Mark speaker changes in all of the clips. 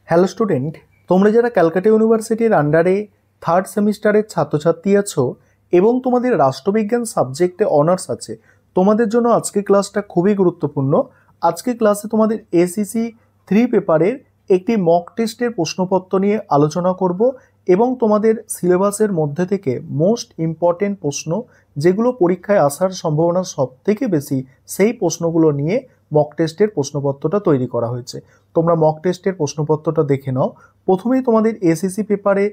Speaker 1: Hello student, তোমরা যারা ক্যালকাটা ইউনিভার্সিটির আন্ডারে থার্ড সেমিস্টারের ছাত্রছাত্রী আছো এবং তোমাদের রাষ্ট্রবিজ্ঞান সাবজেক্টে অনার্স আছে, তোমাদের জন্য আজকে ক্লাসটা খুবই গুরুত্বপূর্ণ। আজকে ক্লাসে তোমাদের এসইসি 3 পেপারের একটি মক টেস্টের প্রশ্নপত্র নিয়ে আলোচনা করব এবং তোমাদের সিলেবাসের মধ্যে থেকে মোস্ট ইম্পর্টেন্ট প্রশ্ন যেগুলো পরীক্ষায় আসার সম্ভাবনা সব থেকে বেশি, সেই প্রশ্নগুলো নিয়ে মক টেস্টের প্রশ্নপত্রটা তৈরি করা হয়েছে। তোমরা মক টেস্টের প্রশ্নপত্রটা দেখে নাও। প্রথমেই তোমাদের এসএসসি পেপারে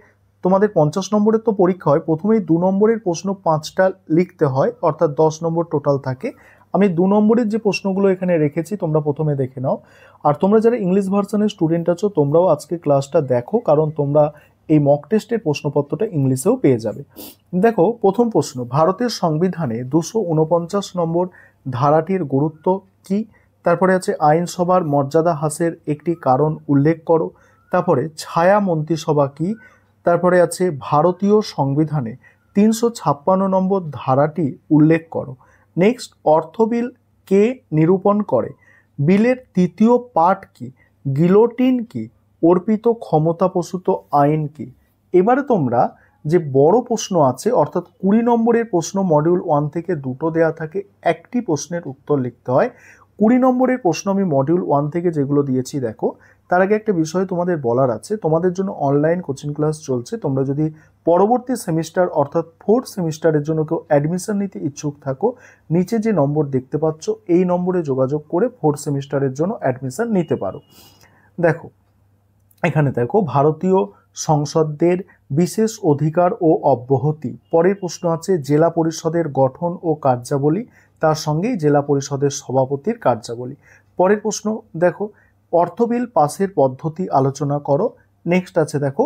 Speaker 1: তোমাদের 50 নম্বরের তো পরীক্ষা হয়, প্রথমেই 2 নম্বরের প্রশ্ন 5টা লিখতে হয়, অর্থাৎ 10 নম্বর টোটাল থাকে। আমি 2 নম্বরের যে প্রশ্নগুলো এখানে রেখেছি তোমরা প্রথমে দেখে নাও। আর তোমরা যারা ইংলিশ ভার্সনের স্টুডেন্ট আছো তোমরাও আজকে ক্লাসটা দেখো, কারণ তোমরা এই মক টেস্টের প্রশ্নপত্রটা ইংলিশেও পেয়ে যাবে। দেখো, প্রথম প্রশ্ন, ভারতের সংবিধানে 249 নম্বর ধারাটির গুরুত্ব কি? তারপরে আছে আইনসভার মর্যাদা হ্রাসের একটি কারণ উল্লেখ করো। তারপরে ছায়া মন্ত্রিসভা কি? তারপরে আছে ভারতীয় সংবিধানে 356 নম্বর ধারাটি উল্লেখ করো। নেক্সট, অর্থ বিল কে নিরূপণ করে? বিলের তৃতীয় পার্ট কি? গিলোটিন কি? অর্পিত ক্ষমতাপ্রসূত আইন কি? এবারে তোমরা যে বড় প্রশ্ন আছে, অর্থাৎ 20 নম্বরের প্রশ্ন মডিউল 1 থেকে দুটো দেয়া থাকে, একটি প্রশ্নের উত্তর লিখতে হয়। 20 নম্বরের প্রশ্ন আমি মডিউল 1 থেকে যেগুলো দিয়েছি দেখো। তার আগে একটা বিষয় তোমাদের বলার আছে, তোমাদের জন্য অনলাইন কোচিং ক্লাস চলছে। তোমরা যদি পরবর্তী সেমিস্টার অর্থাৎ 4th সেমিস্টারের জন্য কেউ অ্যাডমিশন নিতে ইচ্ছুক থাকো, নিচে যে নম্বর দেখতে পাচ্ছ এই নম্বরে যোগাযোগ করে 4th সেমিস্টারের জন্য অ্যাডমিশন নিতে পারো। দেখো, এখানে দেখো, ভারতীয় সংসদের বিশেষ অধিকার ও অব্যাহতি। পরের প্রশ্ন আছে জেলা পরিষদের গঠন ও কার্যাবলী, তার সঙ্গেই জেলা পরিষদের সভাপতির কার্যাবলী। পরের প্রশ্ন দেখো, অর্থ বিল পাসের পদ্ধতি আলোচনা করো। নেক্সট আছে দেখো,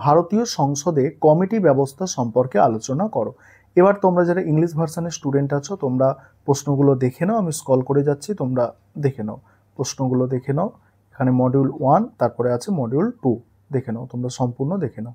Speaker 1: ভারতীয় সংসদে কমিটি ব্যবস্থা সম্পর্কে আলোচনা করো। এবার তোমরা যারা ইংলিশ ভার্সনের স্টুডেন্ট আছো তোমরা প্রশ্নগুলো দেখে নাও, আমি স্ক্রল করে যাচ্ছি, তোমরা দেখে নাও, প্রশ্নগুলো দেখে নাও। এখানে মডিউল 1, তারপরে আছে মডিউল 2, দেখে নাও, তোমরা সম্পূর্ণ দেখে নাও।